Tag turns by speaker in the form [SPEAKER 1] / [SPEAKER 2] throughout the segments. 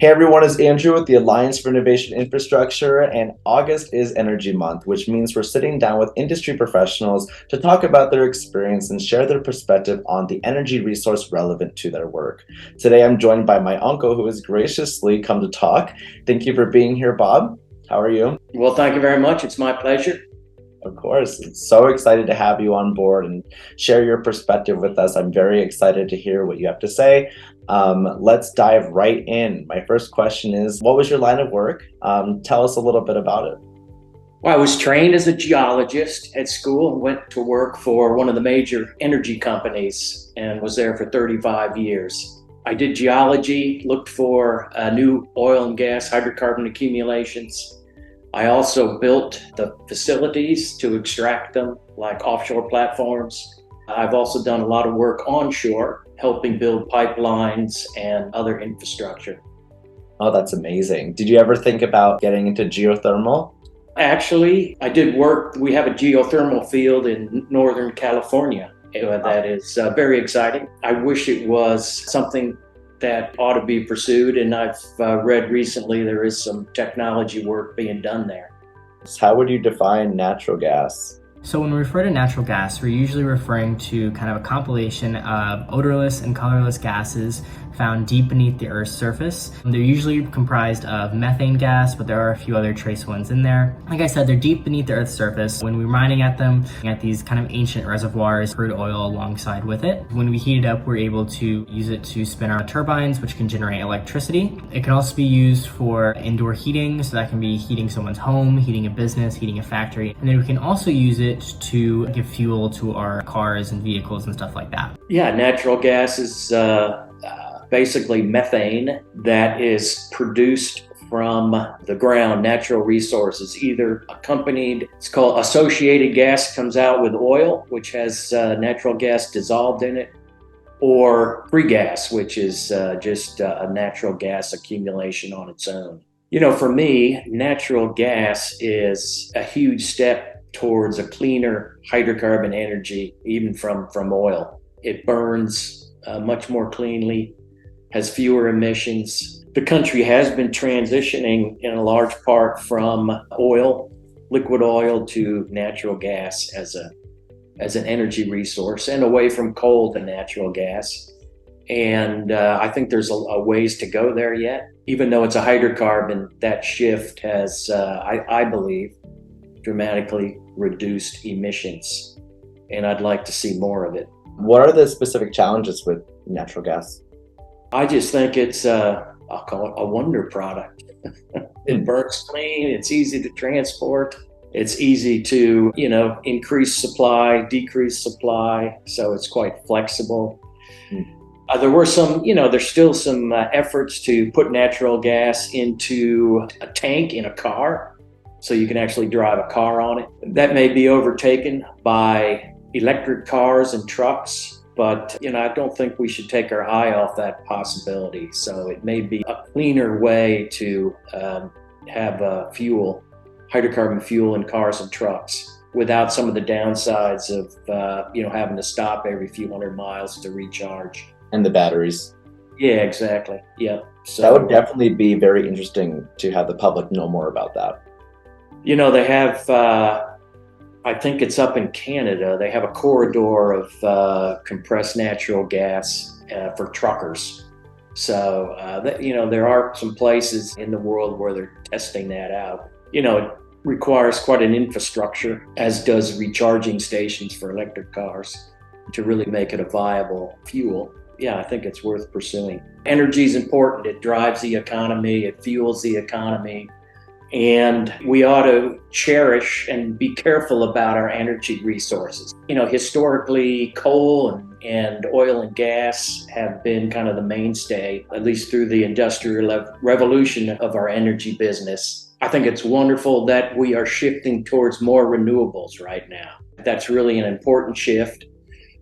[SPEAKER 1] Hey everyone, it's Andrew with the Alliance for Innovation Infrastructure, and August is Energy Month, which means we're sitting down with industry professionals to talk about their experience and share their perspective on the energy resource relevant to their work. Today I'm joined by my uncle who has graciously come to talk. Thank you for being here, Bob. How are you?
[SPEAKER 2] Well, thank you very much. It's my pleasure.
[SPEAKER 1] Of course. It's so excited to have you on board and share your perspective with us. I'm very excited to hear what you have to say. Let's dive right in. My first question is, what was your line of work? Tell us a little bit about it.
[SPEAKER 2] Well, I was trained as a geologist at school and went to work for one of the major energy companies and was there for 35 years. I did geology, looked for new oil and gas hydrocarbon accumulations. I also built the facilities to extract them, like offshore platforms. I've also done a lot of work onshore, helping build pipelines and other infrastructure.
[SPEAKER 1] Oh, that's amazing. Did you ever think about getting into geothermal?
[SPEAKER 2] Actually, I did work. We have a geothermal field in Northern California that is very exciting. I wish it was something that ought to be pursued, and I've read recently there is some technology work being done there.
[SPEAKER 1] How would you define natural gas?
[SPEAKER 3] So when we refer to natural gas, we're usually referring to kind of a compilation of odorless and colorless gases found deep beneath the Earth's surface. They're usually comprised of methane gas, but there are a few other trace ones in there. Like I said, they're deep beneath the Earth's surface. When we're mining at them, at these kind of ancient reservoirs, crude oil alongside with it. When we heat it up, we're able to use it to spin our turbines, which can generate electricity. It can also be used for indoor heating, so that can be heating someone's home, heating a business, heating a factory. And then we can also use it to give fuel to our cars and vehicles and stuff like that.
[SPEAKER 2] Yeah, natural gas is basically methane that is produced from the ground, natural resources, either accompanied, it's called associated gas, comes out with oil, which has natural gas dissolved in it, or free gas, which is just a natural gas accumulation on its own. You know, for me, natural gas is a huge step towards a cleaner hydrocarbon energy, even from oil. It burns much more cleanly, has fewer emissions. The country has been transitioning in a large part from oil, liquid oil, to natural gas as an energy resource, and away from coal to natural gas. And I think there's a ways to go there yet. Even though it's a hydrocarbon, that shift has, I believe, dramatically reduced emissions. And I'd like to see more of it.
[SPEAKER 1] What are the specific challenges with natural gas?
[SPEAKER 2] I just think it's I'll call it a wonder product. It burns clean, it's easy to transport, it's easy to, increase supply, decrease supply, so it's quite flexible. There were some, there's still some efforts to put natural gas into a tank in a car so you can actually drive a car on it. That may be overtaken by electric cars and trucks. But, I don't think we should take our eye off that possibility. So it may be a cleaner way to have hydrocarbon fuel in cars and trucks without some of the downsides of, having to stop every few hundred miles to recharge.
[SPEAKER 1] And the batteries.
[SPEAKER 2] Yeah, exactly. Yeah. So
[SPEAKER 1] that would definitely be very interesting to have the public know more about that.
[SPEAKER 2] They have... I think it's up in Canada. They have a corridor of compressed natural gas for truckers. So, there are some places in the world where they're testing that out. It requires quite an infrastructure, as does recharging stations for electric cars, to really make it a viable fuel. Yeah, I think it's worth pursuing. Energy is important. It drives the economy. It fuels the economy. And we ought to cherish and be careful about our energy resources. Historically, coal and oil and gas have been kind of the mainstay, at least through the industrial revolution of our energy business. I think it's wonderful that we are shifting towards more renewables right now. That's really an important shift.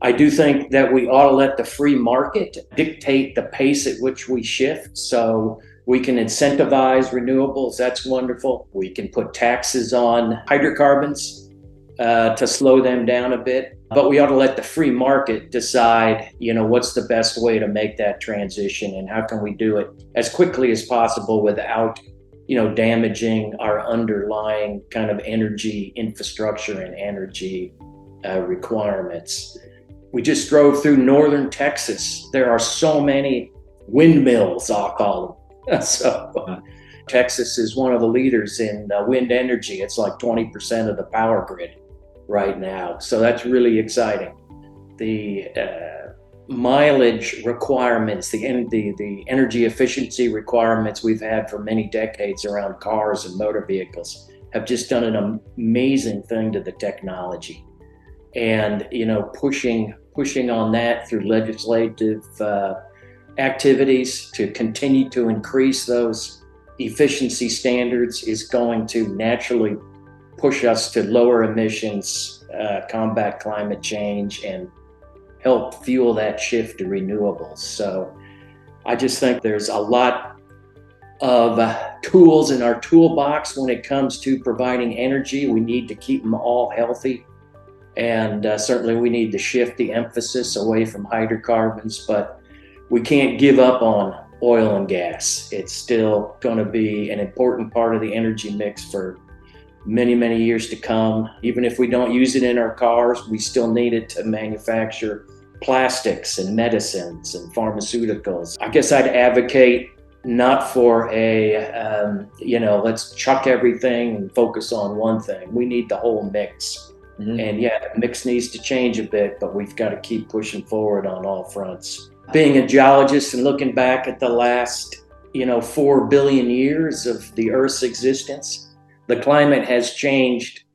[SPEAKER 2] I do think that we ought to let the free market dictate the pace at which we shift. So we can incentivize renewables. That's wonderful. We can put taxes on hydrocarbons to slow them down a bit. But we ought to let the free market decide, what's the best way to make that transition and how can we do it as quickly as possible without, damaging our underlying kind of energy infrastructure and energy requirements. We just drove through northern Texas. There are so many windmills, I'll call them. So Texas is one of the leaders in wind energy. It's like 20% of the power grid right now. So that's really exciting. The mileage requirements, the energy efficiency requirements we've had for many decades around cars and motor vehicles have just done an amazing thing to the technology. And, pushing on that through legislative activities to continue to increase those efficiency standards is going to naturally push us to lower emissions, combat climate change, and help fuel that shift to renewables. So I just think there's a lot of tools in our toolbox when it comes to providing energy. We need to keep them all healthy. And certainly we need to shift the emphasis away from hydrocarbons, but we can't give up on oil and gas. It's still going to be an important part of the energy mix for many, many years to come. Even if we don't use it in our cars, we still need it to manufacture plastics and medicines and pharmaceuticals. I guess I'd advocate not for let's chuck everything and focus on one thing. We need the whole mix. Mm-hmm. And the mix needs to change a bit, but we've got to keep pushing forward on all fronts. Being a geologist and looking back at the last, 4 billion years of the Earth's existence, the climate has changed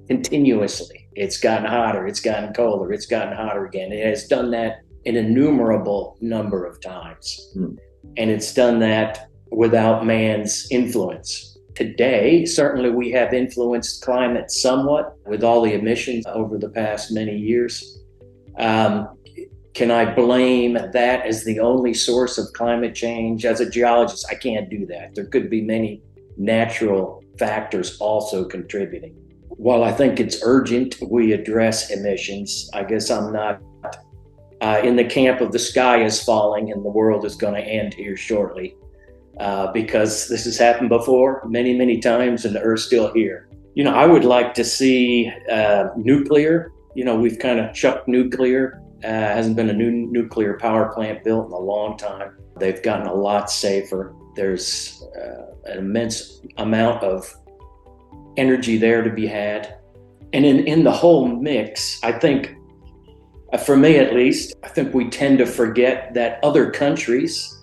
[SPEAKER 2] continuously. It's gotten hotter, it's gotten colder, it's gotten hotter again. It has done that an innumerable number of times. Mm. And it's done that without man's influence. Today, certainly we have influenced climate somewhat with all the emissions over the past many years. Can I blame that as the only source of climate change? As a geologist, I can't do that. There could be many natural factors also contributing. While I think it's urgent we address emissions, I guess I'm not in the camp of the sky is falling and the world is going to end here shortly. Because this has happened before many, many times and the Earth's still here. I would like to see nuclear. We've kind of chucked nuclear. Hasn't been a new nuclear power plant built in a long time. They've gotten a lot safer. There's an immense amount of energy there to be had. And in the whole mix, I think, for me at least, I think we tend to forget that other countries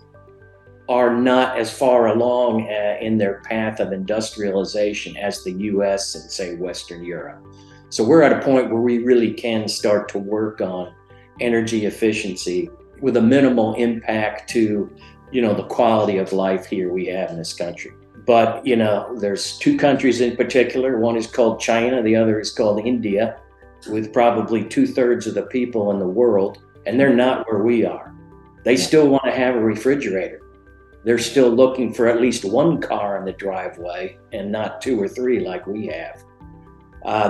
[SPEAKER 2] are not as far along in their path of industrialization as the US and, say, Western Europe. So we're at a point where we really can start to work on energy efficiency with a minimal impact to, the quality of life here we have in this country. But, there's two countries in particular. One is called China, the other is called India, with probably 2/3 of the people in the world, and they're not where we are. They still want to have a refrigerator. They're still looking for at least one car in the driveway and not 2 or 3 like we have.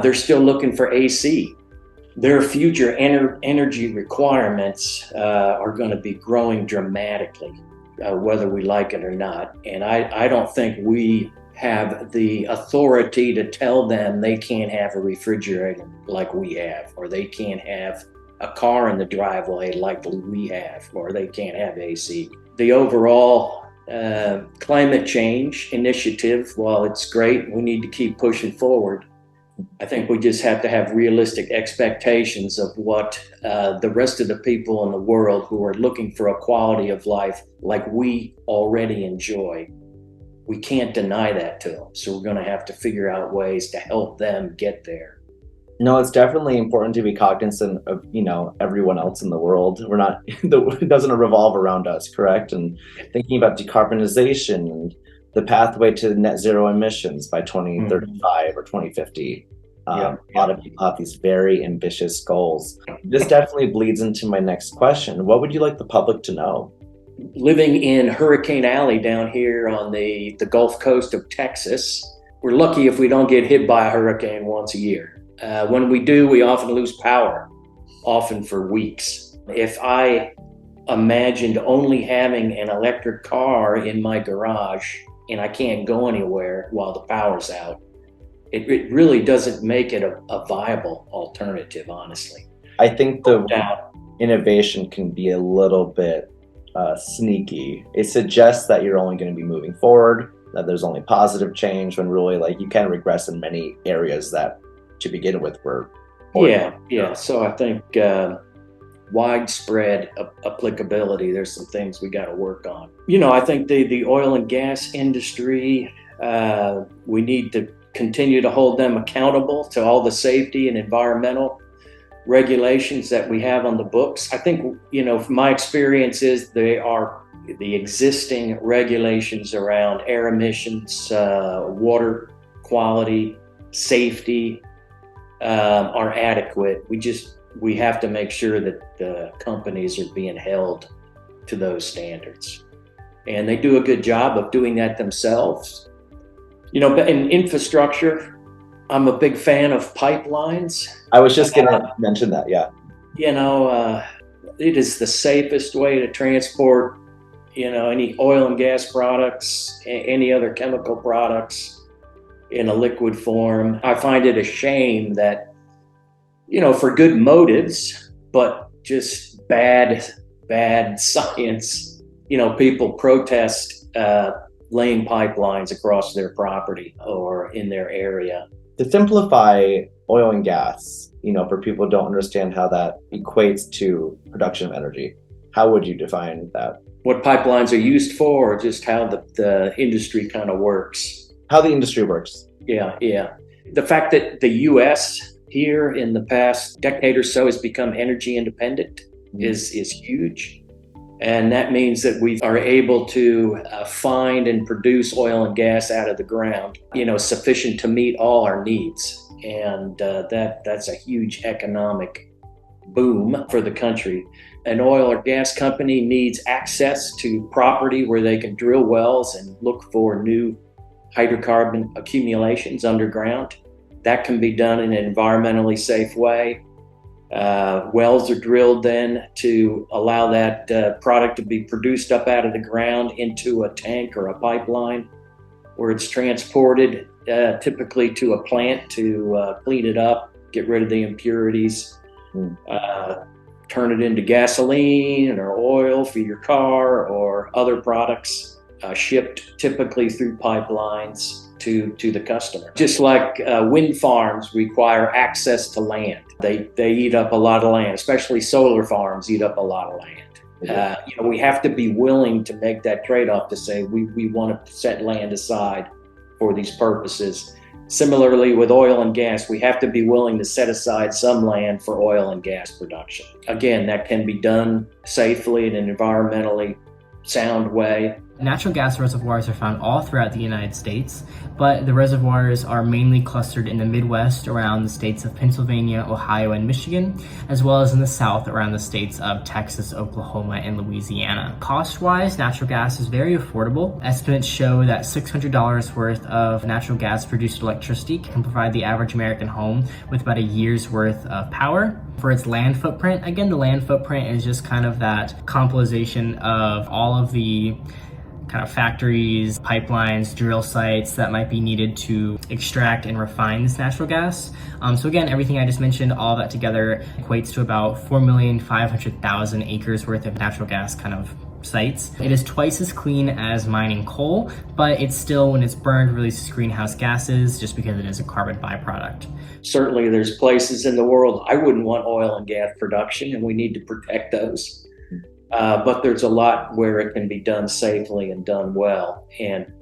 [SPEAKER 2] They're still looking for AC. Their future energy requirements are going to be growing dramatically, whether we like it or not. And I don't think we have the authority to tell them they can't have a refrigerator like we have, or they can't have a car in the driveway like we have, or they can't have AC. The overall climate change initiative, while it's great, we need to keep pushing forward. I think we just have to have realistic expectations of what the rest of the people in the world who are looking for a quality of life like we already enjoy. We can't deny that to them. So we're going to have to figure out ways to help them get there.
[SPEAKER 1] No, it's definitely important to be cognizant of, everyone else in the world. It doesn't revolve around us, correct? And thinking about decarbonization and the pathway to net zero emissions by 2035 or 2050. A lot of people have these very ambitious goals. This definitely bleeds into my next question. What would you like the public to know?
[SPEAKER 2] Living in Hurricane Alley down here on the Gulf Coast of Texas, we're lucky if we don't get hit by a hurricane once a year. When we do, we often lose power, often for weeks. If I imagined only having an electric car in my garage and I can't go anywhere while the power's out, it really doesn't make it a viable alternative, honestly.
[SPEAKER 1] I think the innovation can be a little bit sneaky. It suggests that you're only going to be moving forward, that there's only positive change, when really, like, you can regress in many areas that to begin with were poor.
[SPEAKER 2] Yeah. So I think widespread applicability, there's some things we got to work on. I think the oil and gas industry, we need to continue to hold them accountable to all the safety and environmental regulations that we have on the books. I think, from my experience, is they are the existing regulations around air emissions, water quality, safety, are adequate. We have to make sure that the companies are being held to those standards. And they do a good job of doing that themselves. But in infrastructure, I'm a big fan of pipelines.
[SPEAKER 1] I was just going to mention that, yeah.
[SPEAKER 2] It is the safest way to transport, any oil and gas products, any other chemical products in a liquid form. I find it a shame that, for good motives, but just bad science, people protest laying pipelines across their property or in their area.
[SPEAKER 1] To simplify oil and gas, for people who don't understand how that equates to production of energy, how would you define that?
[SPEAKER 2] What pipelines are used for, or just how the industry kind of works?
[SPEAKER 1] How the industry works.
[SPEAKER 2] Yeah. The fact that the U.S. here in the past decade or so has become energy independent is huge. And that means that we are able to find and produce oil and gas out of the ground, sufficient to meet all our needs. And that's a huge economic boom for the country. An oil or gas company needs access to property where they can drill wells and look for new hydrocarbon accumulations underground. That can be done in an environmentally safe way. Wells are drilled then to allow that product to be produced up out of the ground into a tank or a pipeline, where it's transported typically to a plant to clean it up, get rid of the impurities, turn it into gasoline or oil for your car or other products, shipped typically through pipelines to the customer. Just like wind farms require access to land. They eat up a lot of land, especially solar farms eat up a lot of land. We have to be willing to make that trade-off to say we want to set land aside for these purposes. Similarly, with oil and gas, we have to be willing to set aside some land for oil and gas production. Again, that can be done safely in an environmentally sound way.
[SPEAKER 3] Natural gas reservoirs are found all throughout the United States, but the reservoirs are mainly clustered in the Midwest around the states of Pennsylvania, Ohio, and Michigan, as well as in the South around the states of Texas, Oklahoma, and Louisiana. Cost-wise, natural gas is very affordable. Estimates show that $600 worth of natural gas-produced electricity can provide the average American home with about a year's worth of power. For its land footprint, again, the land footprint is just kind of that compilation of all of the kind of factories, pipelines, drill sites that might be needed to extract and refine this natural gas. So again, everything I just mentioned, all that together equates to about 4,500,000 acres worth of natural gas kind of sites. It is twice as clean as mining coal, but it's still, when it's burned, releases greenhouse gases just because it is a carbon byproduct.
[SPEAKER 2] Certainly there's places in the world I wouldn't want oil and gas production, and we need to protect those. But there's a lot where it can be done safely and done well. And,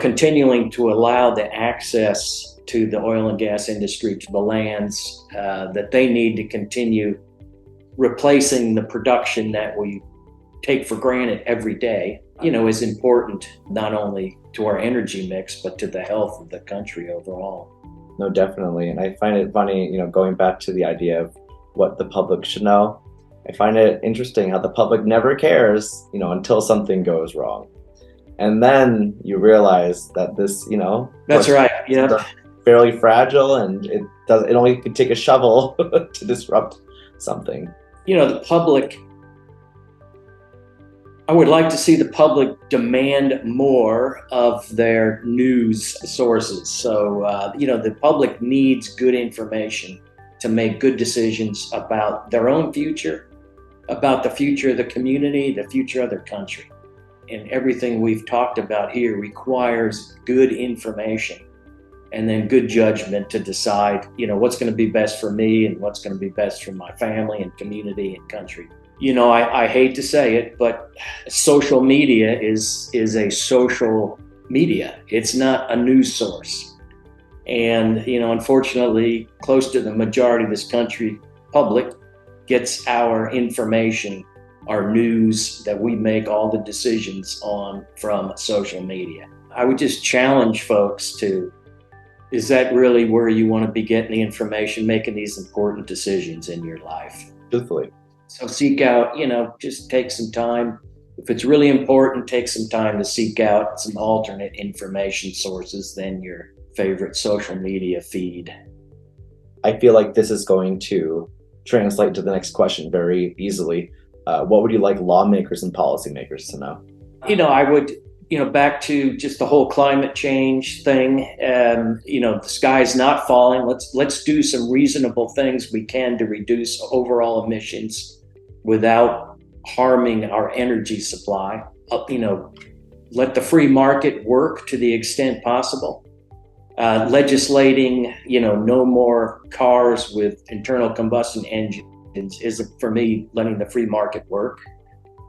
[SPEAKER 2] continuing to allow the access to the oil and gas industry, to the lands that they need to continue replacing the production that we take for granted every day, is important not only to our energy mix, but to the health of the country overall.
[SPEAKER 1] No, definitely. And I find it funny, going back to the idea of what the public should know. I find it interesting how the public never cares, until something goes wrong. And then you realize that this,
[SPEAKER 2] That's right. Yeah.
[SPEAKER 1] fairly fragile, and it only could take a shovel to disrupt something.
[SPEAKER 2] The public, I would like to see the public demand more of their news sources. So, the public needs good information to make good decisions about their own future, about the future of the community, the future of their country. And everything we've talked about here requires good information and then good judgment to decide, what's going to be best for me and what's going to be best for my family and community and country. I hate to say it, but social media is a social media. It's not a news source. And, unfortunately, close to the majority of this country, public gets our information, our news that we make all the decisions on from social media. I would just challenge folks is that really where you want to be getting the information, making these important decisions in your life?
[SPEAKER 1] Truthfully.
[SPEAKER 2] So seek out, just take some time. If it's really important, take some time to seek out some alternate information sources than your favorite social media feed.
[SPEAKER 1] I feel like this is going to translate to the next question very easily. What would you like lawmakers and policymakers to know?
[SPEAKER 2] I would, back to just the whole climate change thing. The sky's not falling. Let's do some reasonable things we can to reduce overall emissions without harming our energy supply. Let the free market work to the extent possible. Legislating, no more cars with internal combustion engines is, for me, letting the free market work.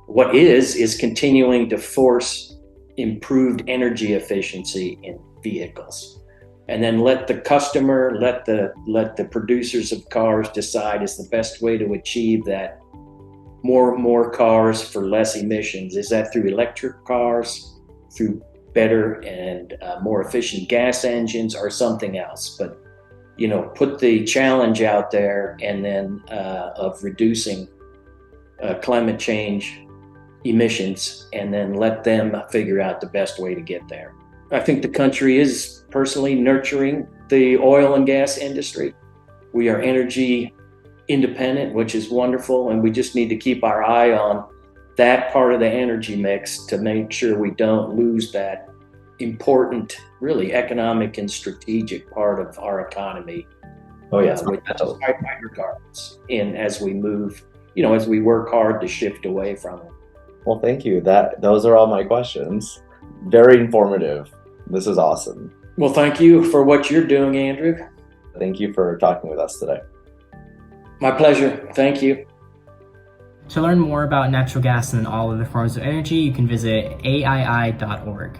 [SPEAKER 2] What is continuing to force improved energy efficiency in vehicles, and then let the customer, let the producers of cars decide is the best way to achieve that. More cars for less emissions. Is that through electric cars, through better and more efficient gas engines, or something else? But put the challenge out there, and then of reducing climate change emissions, and then let them figure out the best way to get there. I think the country is personally nurturing the oil and gas industry. We are energy independent, which is wonderful, and we just need to keep our eye on that part of the energy mix to make sure we don't lose that important, really economic and strategic part of our economy.
[SPEAKER 1] Oh yes,
[SPEAKER 2] hydrocarbons. And as we move, as we work hard to shift away from them.
[SPEAKER 1] Well, thank you. Those are all my questions. Very informative. This is awesome.
[SPEAKER 2] Well, thank you for what you're doing, Andrew.
[SPEAKER 1] Thank you for talking with us today.
[SPEAKER 2] My pleasure. Thank you.
[SPEAKER 3] To learn more about natural gas and all other forms of energy, you can visit aii.org.